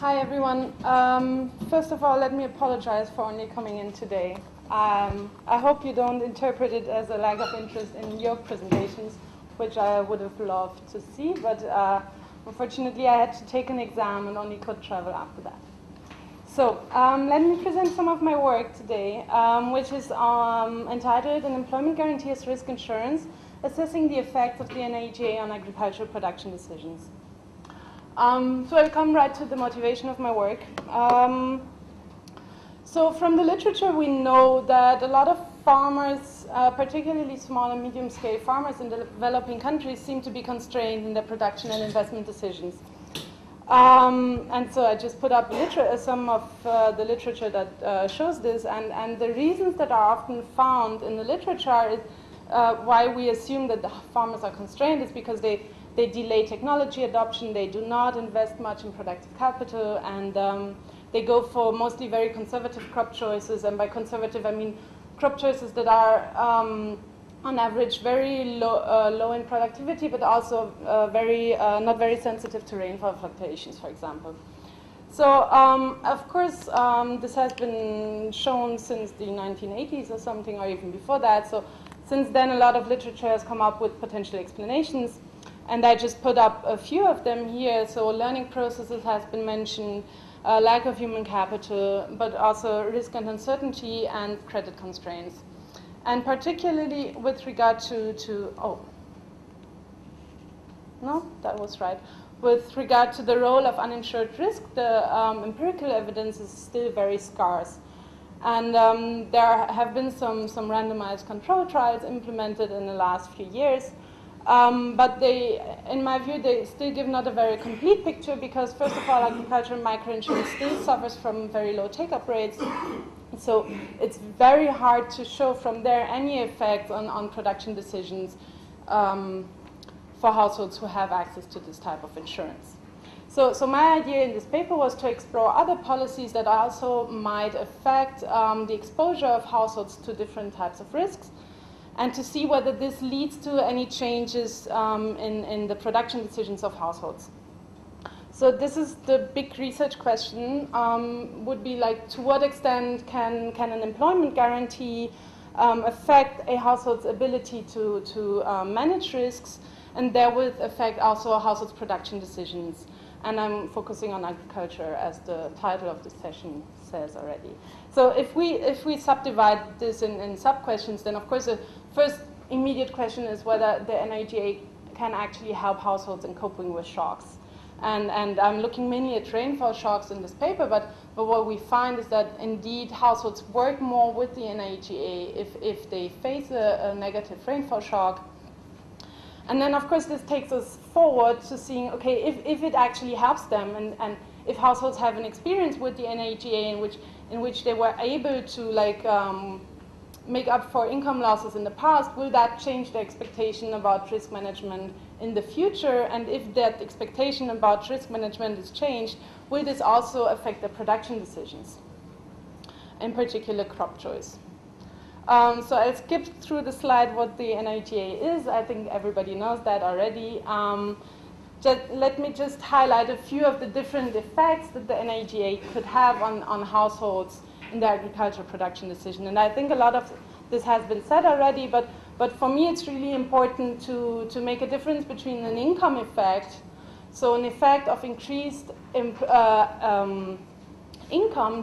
Hi everyone. First of all, let me apologize for only coming in today. I hope you don't interpret it as a lack of interest in your presentations, which I would have loved to see, but unfortunately I had to take an exam and only could travel after that. So let me present some of my work today, which is entitled An Employment Guarantee as Risk Insurance, Assessing the Effects of the NAGA on Agricultural Production Decisions. So I'll come right to the motivation of my work. So from the literature we know that a lot of farmers, particularly small and medium-scale farmers in developing countries, seem to be constrained in their production and investment decisions. And so I just put up some of the literature that shows this, and the reasons that are often found in the literature is why we assume that the farmers are constrained is because they delay technology adoption, they do not invest much in productive capital, and they go for mostly very conservative crop choices. And by conservative, I mean crop choices that are, on average, very low in productivity, but also not very sensitive to rainfall fluctuations, for example. So, of course, this has been shown since the 1980s or something, or even before that. So, since then, a lot of literature has come up with potential explanations. And I just put up a few of them here. So learning processes has been mentioned, lack of human capital, but also risk and uncertainty and credit constraints. And particularly with regard with regard to the role of uninsured risk, the empirical evidence is still very scarce. And there have been some randomized control trials implemented in the last few years. But in my view, they still give not a very complete picture because, first of all, agricultural microinsurance still suffers from very low take-up rates. So it's very hard to show from there any effect on production decisions for households who have access to this type of insurance. So my idea in this paper was to explore other policies that also might affect the exposure of households to different types of risks, and to see whether this leads to any changes in the production decisions of households. So this is the big research question, would be like, to what extent can an employment guarantee affect a household's ability to manage risks, and therewith affect also a household's production decisions. And I'm focusing on agriculture, as the title of this session says already. So if we subdivide this in sub-questions, then of course the first immediate question is whether the NAGA can actually help households in coping with shocks. And I'm looking mainly at rainfall shocks in this paper, but what we find is that indeed households work more with the NAGA if they face a negative rainfall shock. And then, of course, this takes us forward to seeing, okay, if it actually helps them, and if households have an experience with the NAGA in which they were able to make up for income losses in the past, will that change the expectation about risk management in the future? And if that expectation about risk management is changed, will this also affect the production decisions, in particular crop choice? So I skipped through the slide what the NAGA is. I think everybody knows that already. Let me just highlight a few of the different effects that the NAGA could have on households in their agricultural production decision. And I think a lot of this has been said already, but for me it's really important to make a difference between an income effect, so an effect of increased income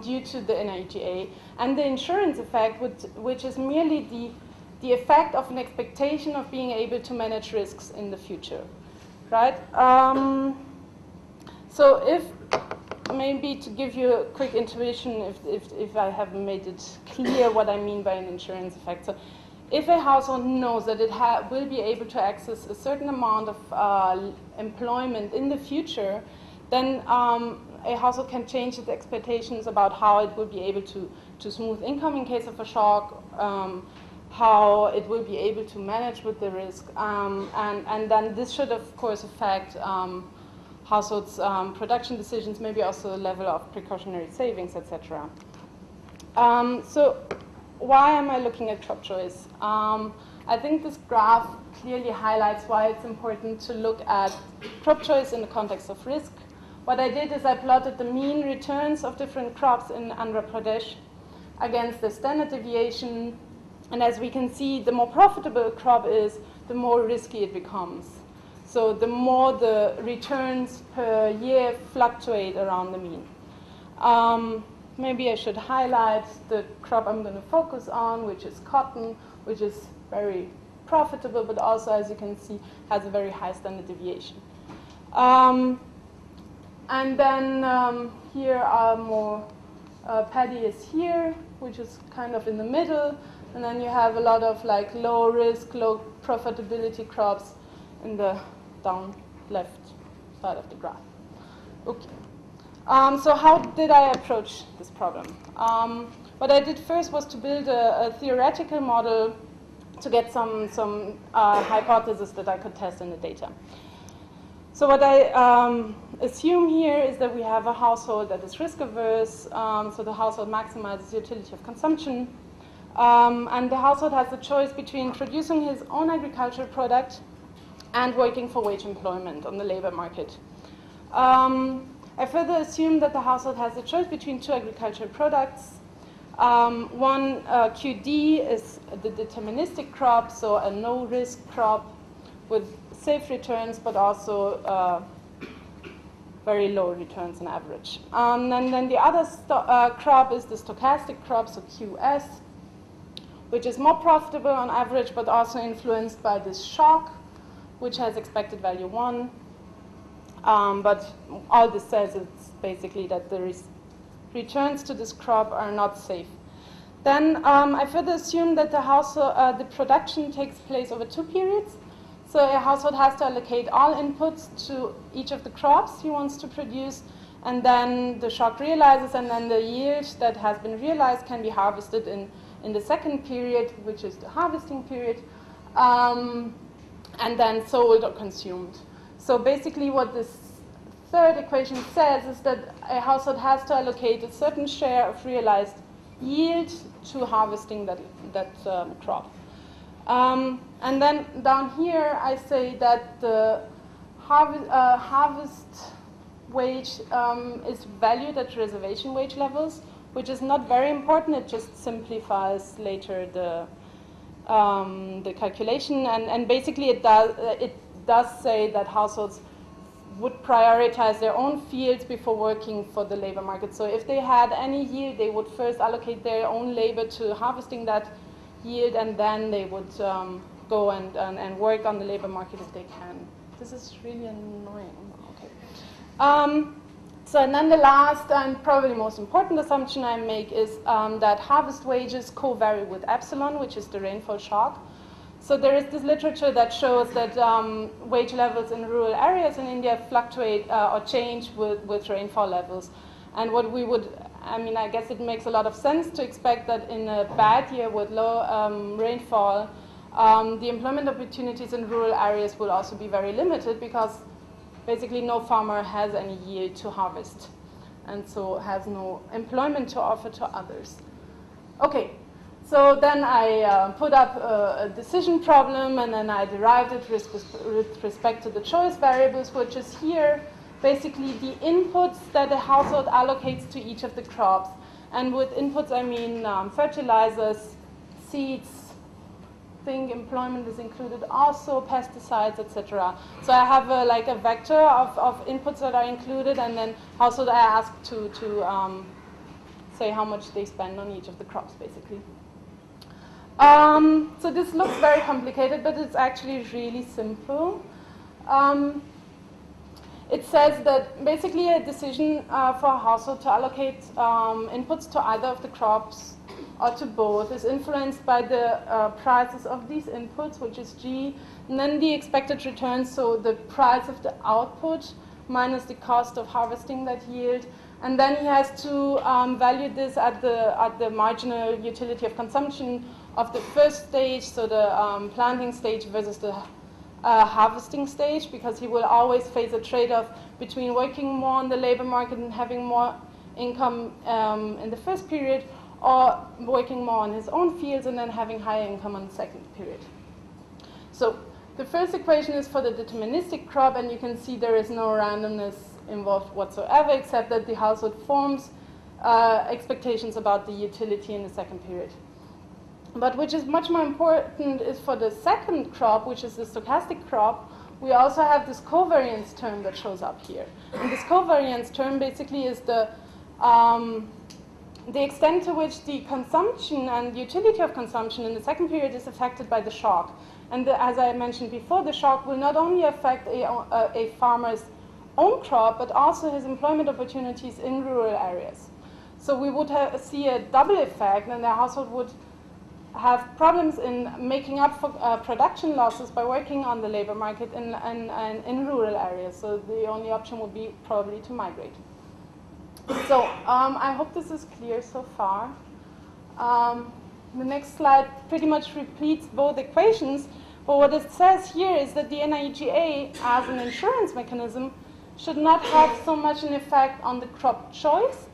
due to the NAGA, and the insurance effect, which is merely the effect of an expectation of being able to manage risks in the future, right? So maybe to give you a quick intuition, if I haven't made it clear what I mean by an insurance effect. So if a household knows that it will be able to access a certain amount of employment in the future, then a household can change its expectations about how it will be able to smooth income in case of a shock, how it will be able to manage with the risk, and then this should of course affect households' production decisions, maybe also the level of precautionary savings, etc. So why am I looking at crop choice? I think this graph clearly highlights why it's important to look at crop choice in the context of risk, what I did is I plotted the mean returns of different crops in Andhra Pradesh against the standard deviation. And as we can see, the more profitable a crop is, the more risky it becomes. So the more the returns per year fluctuate around the mean. Maybe I should highlight the crop I'm going to focus on, which is cotton, which is very profitable, but also, as you can see, has a very high standard deviation. And then here are more, paddy is here, which is kind of in the middle. And then you have a lot of like low risk, low profitability crops in the down left side of the graph. Okay. So how did I approach this problem? What I did first was to build a theoretical model to get some hypotheses that I could test in the data. So what I assume here is that we have a household that is risk averse, so the household maximizes utility of consumption, and the household has the choice between producing his own agricultural product and working for wage employment on the labor market. I further assume that the household has a choice between two agricultural products. One, QD, is the deterministic crop, so a no-risk crop with safe returns, but also very low returns on average. And then the other crop is the stochastic crop, so QS, which is more profitable on average, but also influenced by this shock, which has expected value 1. But all this says is basically that the returns to this crop are not safe. Then I further assume that the production takes place over 2 periods. So a household has to allocate all inputs to each of the crops he wants to produce, and then the shock realizes, and then the yield that has been realized can be harvested in the second period, which is the harvesting period, and then sold or consumed. So basically what this third equation says is that a household has to allocate a certain share of realized yield to harvesting that crop. And then down here I say that the harvest wage is valued at reservation wage levels, which is not very important. It just simplifies later the calculation, and basically it does say that households would prioritize their own fields before working for the labor market. So if they had any yield, they would first allocate their own labor to harvesting that yield, and then they would go and work on the labor market if they can. This is really annoying. Okay. So and then the last and probably most important assumption I make is that harvest wages co-vary with epsilon, which is the rainfall shock. So there is this literature that shows that wage levels in rural areas in India fluctuate or change with rainfall levels. And what we would, I guess it makes a lot of sense to expect that in a bad year with low rainfall, the employment opportunities in rural areas will also be very limited, because basically no farmer has any yield to harvest, and so has no employment to offer to others. Okay. So then I put up a decision problem, and then I derived it with respect to the choice variables, which is here basically the inputs that a household allocates to each of the crops. And with inputs I mean fertilizers, seeds, I think employment is included also, pesticides, etc. So I have a vector of inputs that are included, and then household I ask to say how much they spend on each of the crops, basically. So this looks very complicated, but it's actually really simple. It says that basically a decision for a household to allocate inputs to either of the crops or to both is influenced by the prices of these inputs, which is G, and then the expected returns, so the price of the output minus the cost of harvesting that yield. And then he has to value this at the marginal utility of consumption of the first stage, so the planting stage versus the harvesting stage, because he will always face a trade-off between working more on the labor market and having more income in the first period, or working more on his own fields and then having higher income on the second period. So the first equation is for the deterministic crop, and you can see there is no randomness involved whatsoever, except that the household forms expectations about the utility in the second period. But which is much more important is for the second crop, which is the stochastic crop, we also have this covariance term that shows up here. And this covariance term basically is the extent to which the consumption and utility of consumption in the second period is affected by the shock. And as I mentioned before, the shock will not only affect a farmer's own crop, but also his employment opportunities in rural areas. So we would see a double effect, and the household would have problems in making up for production losses by working on the labor market in rural areas. So the only option would be probably to migrate. So I hope this is clear so far. The next slide pretty much repeats both equations, but what it says here is that the NIGA as an insurance mechanism should not have so much an effect on the crop choice.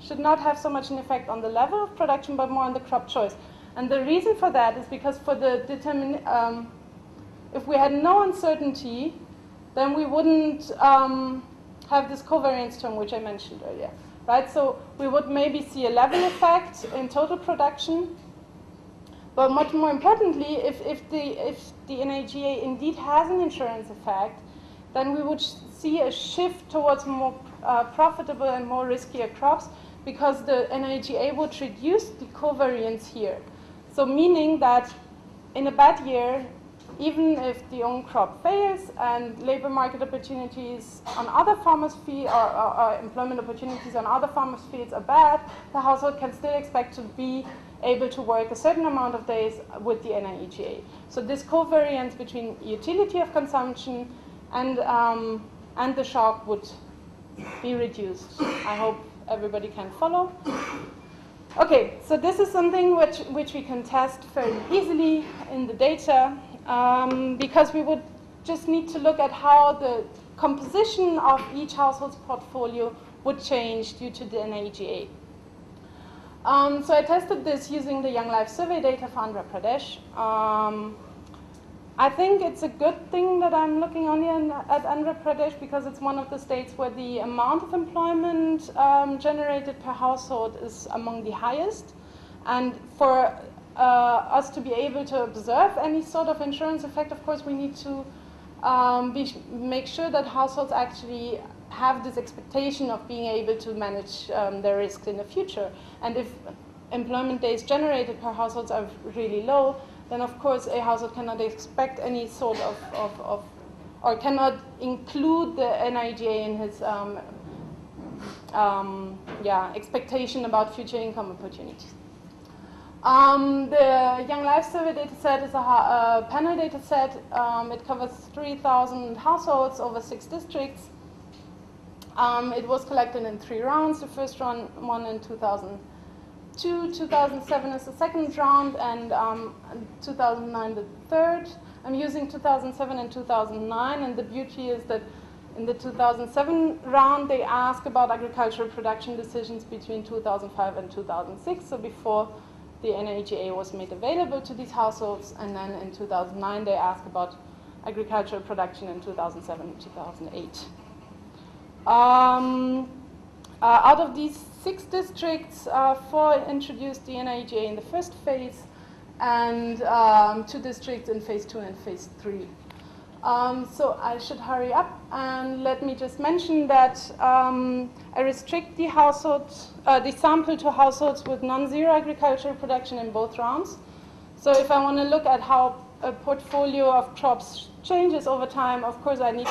Should not have so much an effect on the level of production, but more on the crop choice. And the reason for that is because for the if we had no uncertainty, then we wouldn't have this covariance term, which I mentioned earlier, right? So we would maybe see a level effect in total production, but much more importantly, if the NIGA indeed has an insurance effect, then we would see a shift towards more profitable and more riskier crops, because the NIGA would reduce the covariance here. So meaning that in a bad year, even if the own crop fails and labor market opportunities on other farmers' fields or employment opportunities on other farmers' fields are bad, the household can still expect to be able to work a certain amount of days with the NIGA. So this covariance between utility of consumption and the shock would be reduced. I hope everybody can follow. Okay, so this is something which we can test fairly easily in the data, because we would just need to look at how the composition of each household's portfolio would change due to the NIGA. So I tested this using the Young Life Survey data for Andhra Pradesh. I think it's a good thing that I'm looking only at Andhra Pradesh, because it's one of the states where the amount of employment generated per household is among the highest. And for us to be able to observe any sort of insurance effect, of course, we need to make sure that households actually have this expectation of being able to manage their risks in the future. And if employment days generated per households are really low, then of course a household cannot expect any sort of or cannot include the NIGA in his expectation about future income opportunities. The Young Life Survey data set is a panel data set. It covers 3,000 households over 6 districts. It was collected in 3 rounds. The first round, one in 2002, 2007 is the second round, and 2009 the third. I'm using 2007 and 2009, and the beauty is that in the 2007 round, they ask about agricultural production decisions between 2005 and 2006, so before the NIGA was made available to these households, and then in 2009, they ask about agricultural production in 2007 and 2008. Out of these 6 districts, 4 introduced the NIGA in the first phase, and 2 districts in phase 2 and phase 3. So I should hurry up, and let me just mention that I restrict the the sample to households with non-zero agricultural production in both rounds. So if I want to look at how a portfolio of crops changes over time, of course I need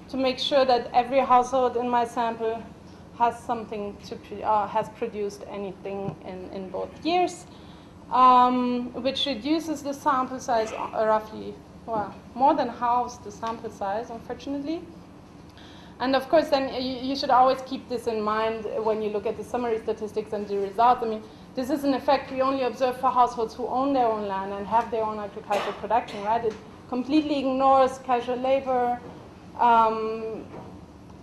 to make sure that every household in my sample has something has produced anything in both years, which reduces the sample size roughly, well, more than halves the sample size, unfortunately. And of course, then you should always keep this in mind when you look at the summary statistics and the results. I mean, this is an effect we only observe for households who own their own land and have their own agricultural production, right? It completely ignores casual labor,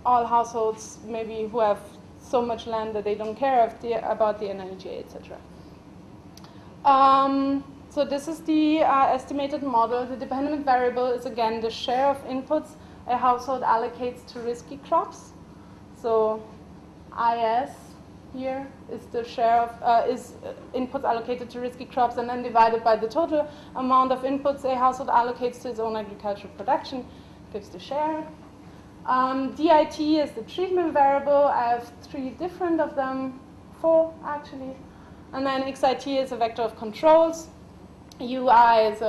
all households maybe who have so much land that they don't care about the NIGA, etc. So this is the estimated model. The dependent variable is again the share of inputs a household allocates to risky crops. So IS here is the share of inputs allocated to risky crops, and then divided by the total amount of inputs a household allocates to its own agricultural production gives the share. DIT is the treatment variable. I have 3 different of them, 4 actually. And then XIT is a vector of controls. UI is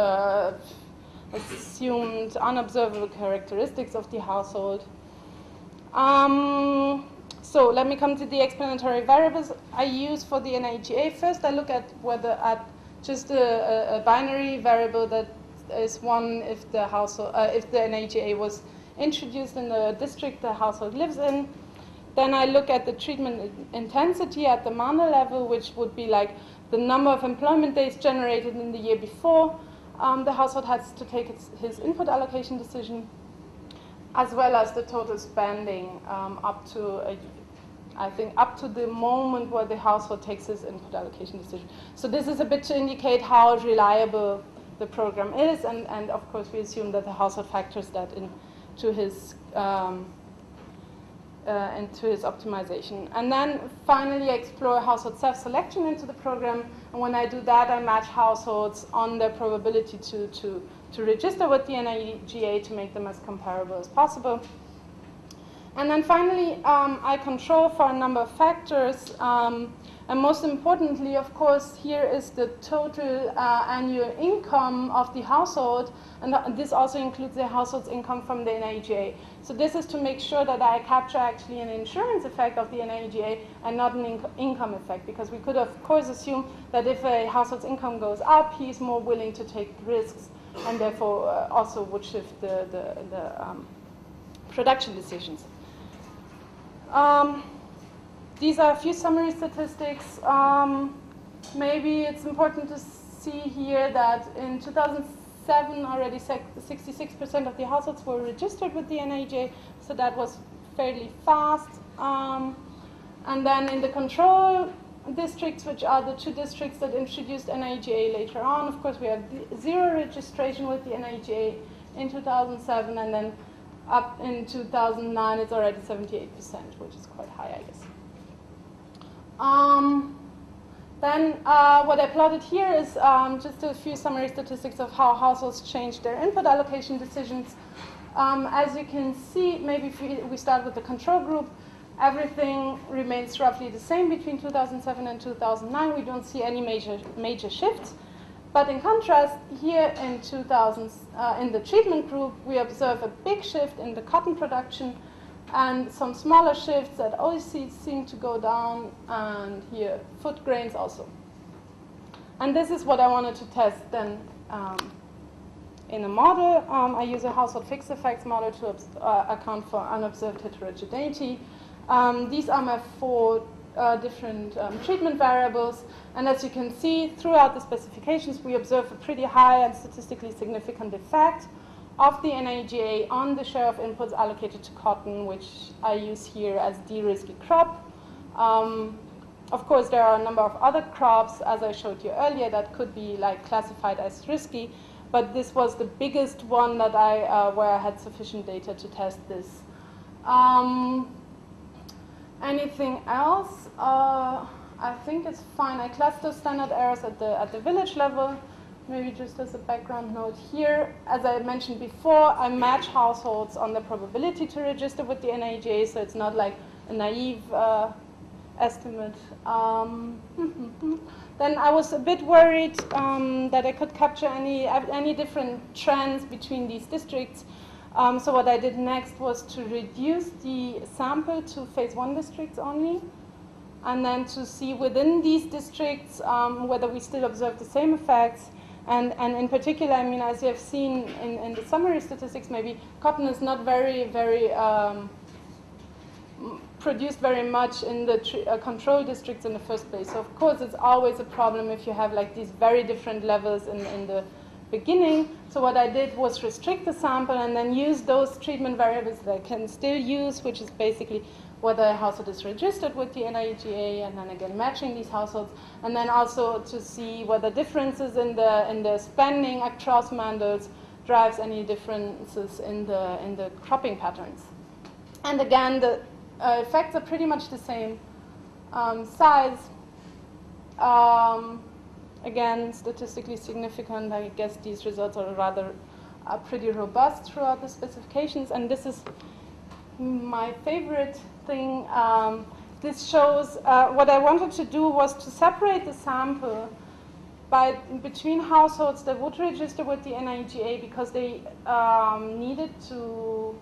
assumed unobservable characteristics of the household. So let me come to the explanatory variables I use for the NAGA. First, I look at just a binary variable that is 1 if the household, if the NAGA was introduced in the district the household lives in. Then I look at the treatment intensity at the mana level, which would be like the number of employment days generated in the year before the household has to take his input allocation decision, as well as the total spending up to the moment where the household takes his input allocation decision. So this is a bit to indicate how reliable the program is, and of course we assume that the household factors that into his optimization. And then finally I explore household self-selection into the program, and when I do that I match households on their probability to register with the NAGA to make them as comparable as possible. And then finally, I control for a number of factors, and most importantly, of course, here is the total annual income of the household, and this also includes the household's income from the NAGA. So this is to make sure that I capture actually an insurance effect of the NAGA and not an income effect, because we could, of course, assume that if a household's income goes up, he's more willing to take risks, and therefore also would shift the production decisions. These are a few summary statistics. Maybe it's important to see here that in 2007 already 66% of the households were registered with the NAGA, so that was fairly fast. And then in the control districts, which are the 2 districts that introduced NAGA later on, of course we have 0 registration with the NAGA in 2007, and then up in 2009 it's already 78%, which is quite high, I guess. Then what I plotted here is just a few summary statistics of how households changed their input allocation decisions. As you can see, maybe if we start with the control group, everything remains roughly the same between 2007 and 2009. We don't see any major shifts. But in contrast, here in in the treatment group, we observe a big shift in the cotton production and some smaller shifts that oilseeds seem to go down, and here food grains also. And this is what I wanted to test then in a model. I use a household fixed effects model to account for unobserved heterogeneity. These are my 4 different treatment variables, and as you can see throughout the specifications we observe a pretty high and statistically significant effect of the NAGA on the share of inputs allocated to cotton, which I use here as the risky crop. Of course there are a number of other crops, as I showed you earlier, that could be like classified as risky, but this was the biggest one that where I had sufficient data to test this. Anything else? I think it's fine. I cluster standard errors at the village level. Maybe just as a background note here, as I mentioned before, I match households on the probability to register with the NAGA, so it's not like a naive estimate. Then I was a bit worried that I could capture any different trends between these districts. So what I did next was to reduce the sample to phase 1 districts only, and then to see within these districts whether we still observe the same effects. And in particular, I mean, as you have seen in the summary statistics, maybe cotton is not very produced very much in the control districts in the first place. So of course, it's always a problem if you have like these very different levels in the beginning. So what I did was restrict the sample and then use those treatment variables that I can still use, which is basically whether a household is registered with the NAGA, and then again matching these households, and then also to see whether differences in the spending across mandals drives any differences in the cropping patterns. And again, the effects are pretty much the same size. Again, statistically significant. I guess these results are rather pretty robust throughout the specifications. And this is my favorite thing. This shows what I wanted to do was to separate the sample between households that would register with the NIGA because they needed to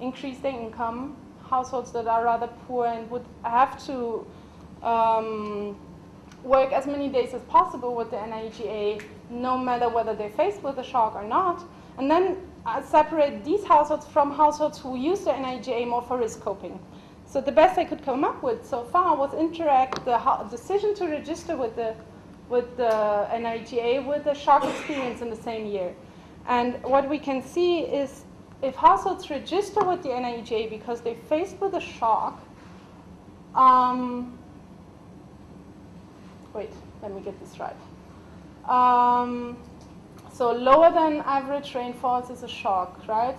increase their income, households that are rather poor and would have to work as many days as possible with the NIGA, no matter whether they're faced with a shock or not, and then separate these households from households who use the NIGA more for risk coping. So the best I could come up with so far was interact the decision to register with the NIGA with the shock experience in the same year. And what we can see is if households register with the NIGA because they're faced with a shock, wait, let me get this right. So lower than average rainfalls is a shock, right?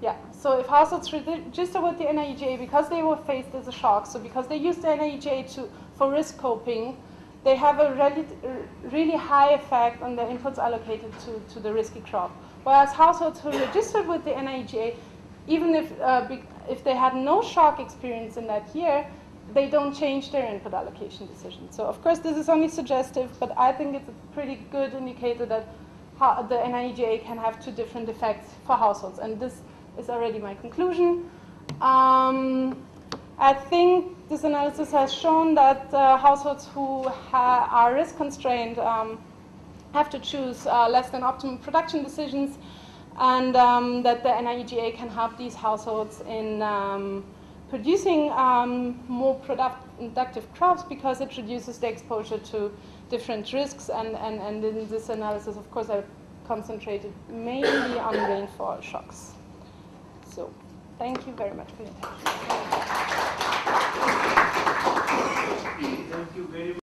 Yeah, so if households register with the NIGA because they were faced as a shock, so because they use the NIGA for risk coping, they have a really high effect on the inputs allocated to the risky crop. Whereas households who registered with the NIGA, even if they had no shock experience in that year, they don't change their input allocation decision. So of course this is only suggestive, but I think it's a pretty good indicator that the NIGA can have two different effects for households. And this is already my conclusion. I think this analysis has shown that households who are risk constrained have to choose less than optimal production decisions, and that the NIGA can help these households in producing more productive crops because it reduces the exposure to different risks. And in this analysis, of course, I concentrated mainly on rainfall shocks. So thank you very much for your attention. Thank you very much.